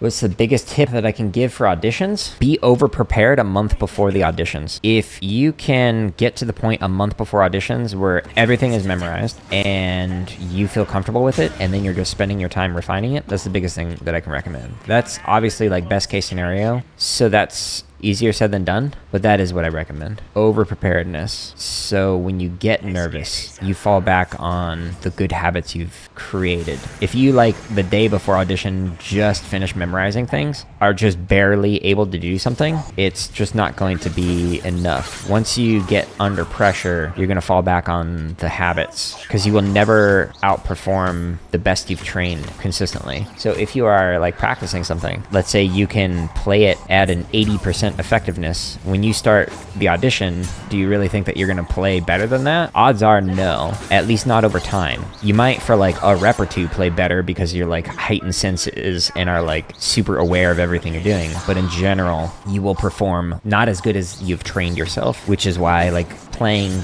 What's the biggest tip that I can give for auditions? Be over-prepared a month before the auditions. If you can get to the point a month before auditions where everything is memorized and you feel comfortable with it, and then you're just spending your time refining it, that's the biggest thing that I can recommend. That's obviously like best case scenario. So that's easier said than done, but that is what I recommend. Over preparedness. So when you get nervous, you fall back on the good habits you've created. If you like the day before audition just finish memorizing things, are just barely able to do something, it's just not going to be enough. Once you get under pressure, you're going to fall back on the habits because you will never outperform the best you've trained consistently. So if you are like practicing something, let's say you can play it at an 80% effectiveness. When you start the audition, do you really think that you're going to play better than that? Odds are no, at least not over time. You might for like a rep or two play better because you're like heightened senses and are like super aware of everything you're doing. But in general, you will perform not as good as you've trained yourself, which is why like playing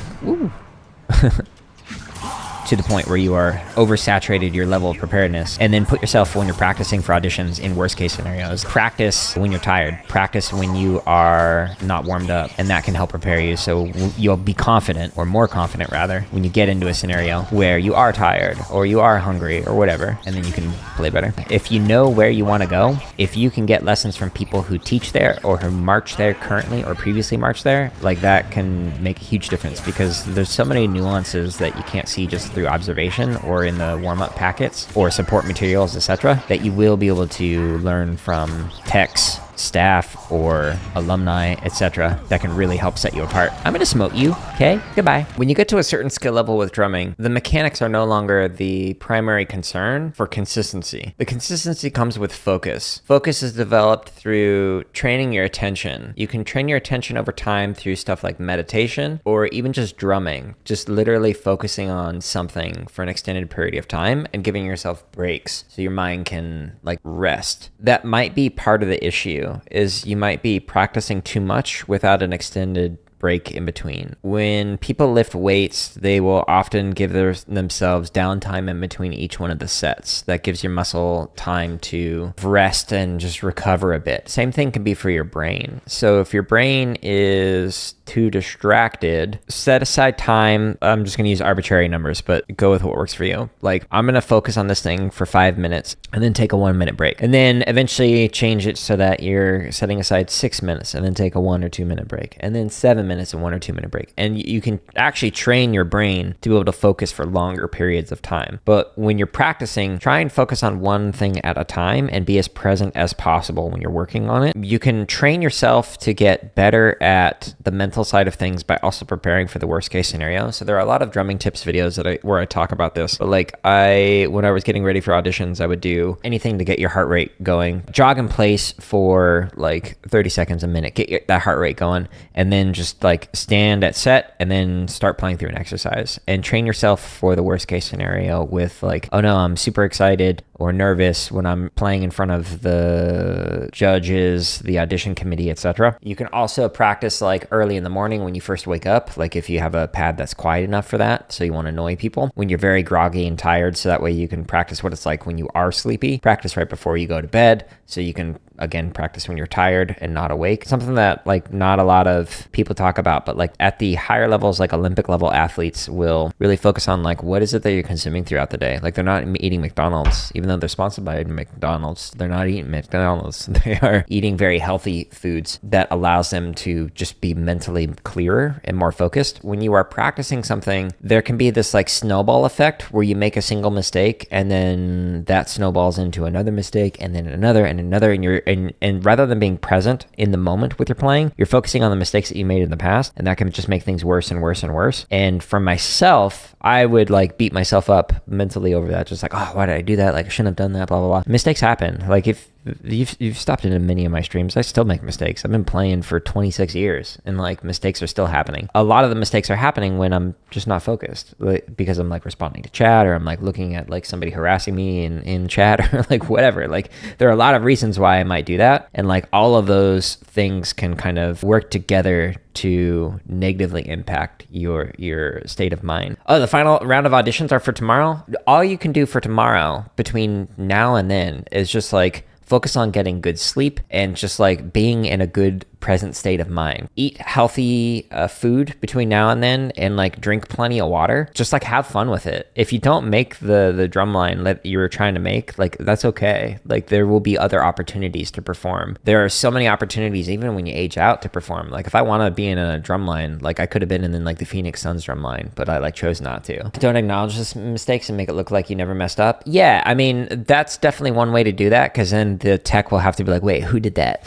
to the point where you are oversaturated your level of preparedness, and then put yourself when you're practicing for auditions in worst case scenarios. Practice when you're tired. Practice when you are not warmed up, and that can help prepare you so you'll be confident, or more confident rather, when you get into a scenario where you are tired or you are hungry or whatever, and then you can play better. If you know where you want to go, if you can get lessons from people who teach there or who march there currently or previously marched there, like that can make a huge difference because there's so many nuances that you can't see just through observation or in the warm-up packets or support materials, etc., that you will be able to learn from techs, staff, or alumni, etc., that can really help set you apart. I'm gonna smote you, okay? Goodbye. When you get to a certain skill level with drumming, the mechanics are no longer the primary concern for consistency. The consistency comes with focus. Focus is developed through training your attention. You can train your attention over time through stuff like meditation or even just drumming, just literally focusing on something for an extended period of time and giving yourself breaks so your mind can like rest. That might be part of the issue, is you might be practicing too much without an extended break in between. When people lift weights, they will often give themselves downtime in between each one of the sets. That gives your muscle time to rest and just recover a bit. Same thing can be for your brain. So if your brain is too distracted, set aside time. I'm just going to use arbitrary numbers, but go with what works for you. Like, I'm going to focus on this thing for 5 minutes and then take a 1 minute break. And then eventually change it so that you're setting aside 6 minutes and then take a 1 or 2 minute break. And then 7 minutes and 1 or 2 minute break. And you can actually train your brain to be able to focus for longer periods of time. But when you're practicing, try and focus on one thing at a time and be as present as possible when you're working on it. You can train yourself to get better at the mental side of things by also preparing for the worst case scenario. So there are a lot of drumming tips videos where I talk about this. But like when I was getting ready for auditions, I would do anything to get your heart rate going. Jog in place for like 30 seconds a minute. Get that heart rate going, and then just like stand at set and then start playing through an exercise and train yourself for the worst case scenario with like, oh no, I'm super excited or nervous when I'm playing in front of the judges, the audition committee, etc. You can also practice like early in the morning when you first wake up, like if you have a pad that's quiet enough for that, so you won't annoy people. When you're very groggy and tired, so that way you can practice what it's like when you are sleepy. Practice right before you go to bed, so you can again practice when you're tired and not awake. Something that like not a lot of people talk about, but like at the higher levels, like Olympic level athletes will really focus on like what is it that you're consuming throughout the day. Like they're not eating McDonald's, even though they're sponsored by McDonald's. They're not eating McDonald's. They are eating very healthy foods that allows them to just be mentally clearer and more focused. When you are practicing something, there can be this like snowball effect where you make a single mistake and then that snowballs into another mistake and then another and another, and rather than being present in the moment with your playing, you're focusing on the mistakes that you made in the past, and that can just make things worse and worse and worse. And for myself, I would like beat myself up mentally over that, just like, oh, why did I do that? Like I shouldn't have done that, blah blah blah. Mistakes happen. Like if you've stopped into many of my streams, I still make mistakes. I've been playing for 26 years and like mistakes are still happening. A lot of the mistakes are happening when I'm just not focused, like, because I'm like responding to chat, or I'm like looking at like somebody harassing me in chat, or like whatever. Like there are a lot of reasons why I might do that, and like all of those things can kind of work together to negatively impact your state of mind. Oh, the final round of auditions are for tomorrow. All you can do for tomorrow between now and then is just like Focus on getting good sleep and just like being in a good present state of mind. Eat healthy food between now and then, and like drink plenty of water. Just like have fun with it. If you don't make the drumline that you were trying to make, like that's okay. Like there will be other opportunities to perform. There are so many opportunities even when you age out to perform. Like if I want to be in a drumline, like I could have been in like the Phoenix Suns drumline, but I like chose not to. Don't acknowledge the mistakes and make it look like you never messed up. Yeah, I mean, that's definitely one way to do that, because then the tech will have to be like, wait, who did that?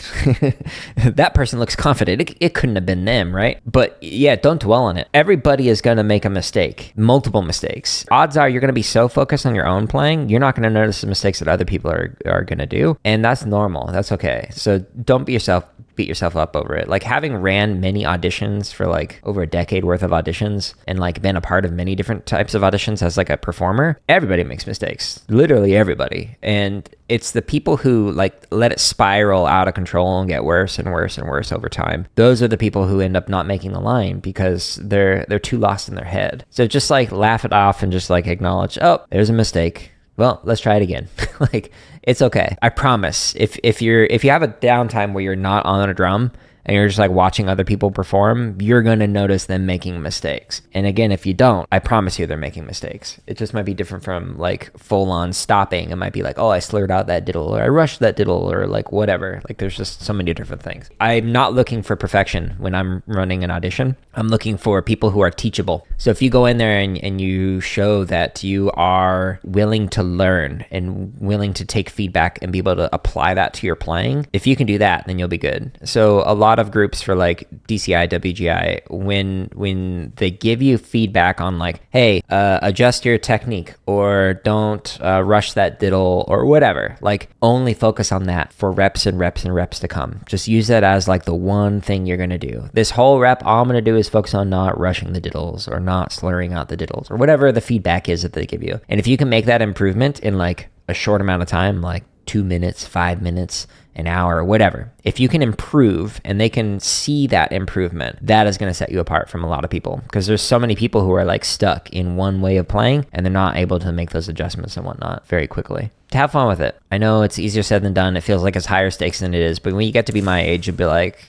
That person looks confident. It couldn't have been them, right? But yeah, don't dwell on it. Everybody is going to make a mistake, multiple mistakes. Odds are you're going to be so focused on your own playing, you're not going to notice the mistakes that other people are going to do. And that's normal. That's okay. So don't beat yourself up over it. Like having ran many auditions for like over a decade worth of auditions and like been a part of many different types of auditions as like a performer, everybody makes mistakes, literally everybody. And it's the people who like let it spiral out of control and get worse and worse and worse over time. Those are the people who end up not making the line because they're too lost in their head. So just like laugh it off and just like acknowledge, oh, there's a mistake. Well, let's try it again. Like, it's okay. I promise. If you have a downtime where you're not on a drum and you're just like watching other people perform, you're going to notice them making mistakes. And again, if you don't, I promise you they're making mistakes. It just might be different from like full on stopping. It might be like, oh, I slurred out that diddle, or I rushed that diddle, or like whatever. Like there's just so many different things. I'm not looking for perfection when I'm running an audition. I'm looking for people who are teachable. So if you go in there and you show that you are willing to learn and willing to take feedback and be able to apply that to your playing, if you can do that, then you'll be good. So a lot of groups for like DCI, WGI, when they give you feedback on like, hey, adjust your technique, or don't rush that diddle, or whatever, like only focus on that for reps and reps and reps to come. Just use that as like the one thing you're going to do. This whole rep, all I'm going to do is focus on not rushing the diddles or not slurring out the diddles, or whatever the feedback is that they give you. And if you can make that improvement in like a short amount of time, like 2 minutes, 5 minutes, an hour, whatever, if you can improve and they can see that improvement, that is going to set you apart from a lot of people, because there's so many people who are like stuck in one way of playing and they're not able to make those adjustments and whatnot very quickly. To have fun with it. I know it's easier said than done. It feels like it's higher stakes than it is, but when you get to be my age, you'll be like,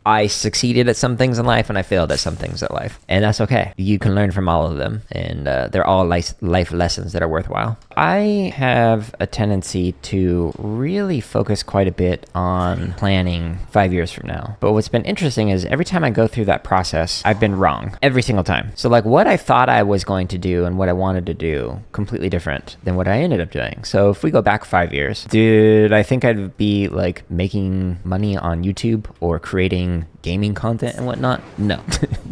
I succeeded at some things in life and I failed at some things in life, and that's okay. You can learn from all of them, and they're all life lessons that are worthwhile. I have a tendency to really focus quite a bit on planning 5 years from now. But what's been interesting is every time I go through that process, I've been wrong every single time. So like what I thought I was going to do and what I wanted to do, completely different than what I ended up doing. So if we go back 5 years, did I think I'd be like making money on YouTube or creating gaming content and whatnot? No,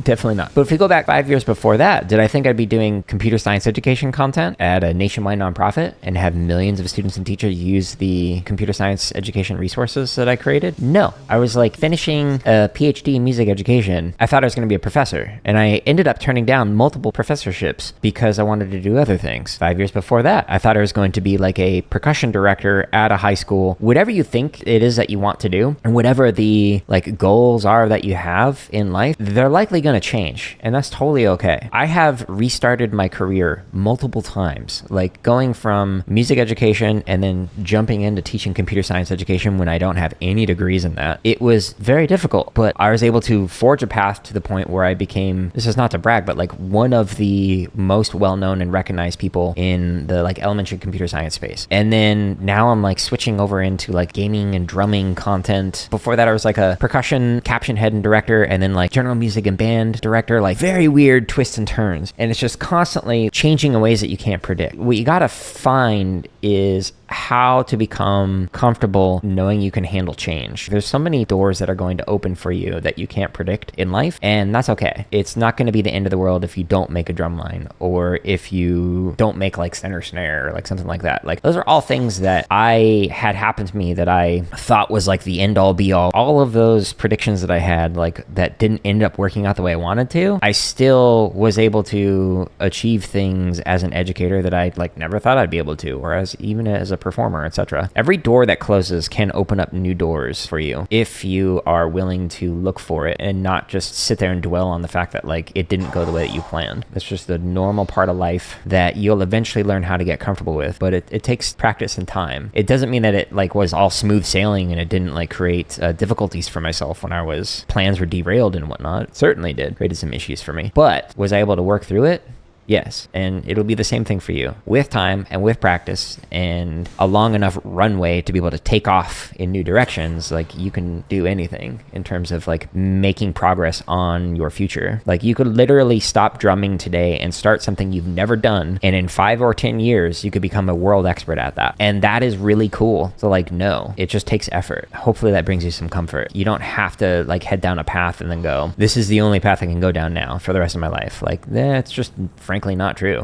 definitely not. But if we go back 5 years before that, did I think I'd be doing computer science education content at a nationwide nonprofit and have millions of students and teachers use the computer science education resources that I created? No. I was like finishing a PhD in music education. I thought I was going to be a professor, and I ended up turning down multiple professorships because I wanted to do other things. 5 years before that, I thought I was going to be like a percussion director at a high school. Whatever you think it is that you want to do, and whatever the like goals are that you have in life, they're likely going to change, and that's totally okay. I have restarted my career multiple times, like going from music education and then jumping into teaching computer science education when I don't have any degrees in that. It was very difficult, but I was able to forge a path to the point where I became, this is not to brag, but like one of the most well-known and recognized people in the like elementary computer science space. And then now I'm like switching over into like gaming and drumming content. Before that, I was like a percussion caption head and director, and then like general music and band director, like very weird twists and turns. And it's just constantly changing in ways that you can't predict. What you gotta find is how to become comfortable knowing you can handle change. There's so many doors that are going to open for you that you can't predict in life, and that's okay. It's not going to be the end of the world if you don't make a drum line, or if you don't make like center snare or like something like that. Like those are all things that I had happen to me that I thought was like the end all be all. All of those predictions convictions that I had, like that didn't end up working out the way I wanted to, I still was able to achieve things as an educator that I like never thought I'd be able to, or even as a performer, etc. Every door that closes can open up new doors for you if you are willing to look for it and not just sit there and dwell on the fact that like it didn't go the way that you planned. It's just the normal part of life that you'll eventually learn how to get comfortable with, but it takes practice and time. It doesn't mean that it like was all smooth sailing and it didn't like create difficulties for myself when plans were derailed and whatnot. It certainly did. Created some issues for me, but was I able to work through it? Yes, and it'll be the same thing for you with time and with practice and a long enough runway to be able to take off in new directions. Like you can do anything in terms of like making progress on your future. Like you could literally stop drumming today and start something you've never done, and in 5 or 10 years you could become a world expert at that, and that is really cool. So like, no, it just takes effort. Hopefully that brings you some comfort. You don't have to like head down a path and then go, this is the only path I can go down now for the rest of my life. Like that's just frankly not true.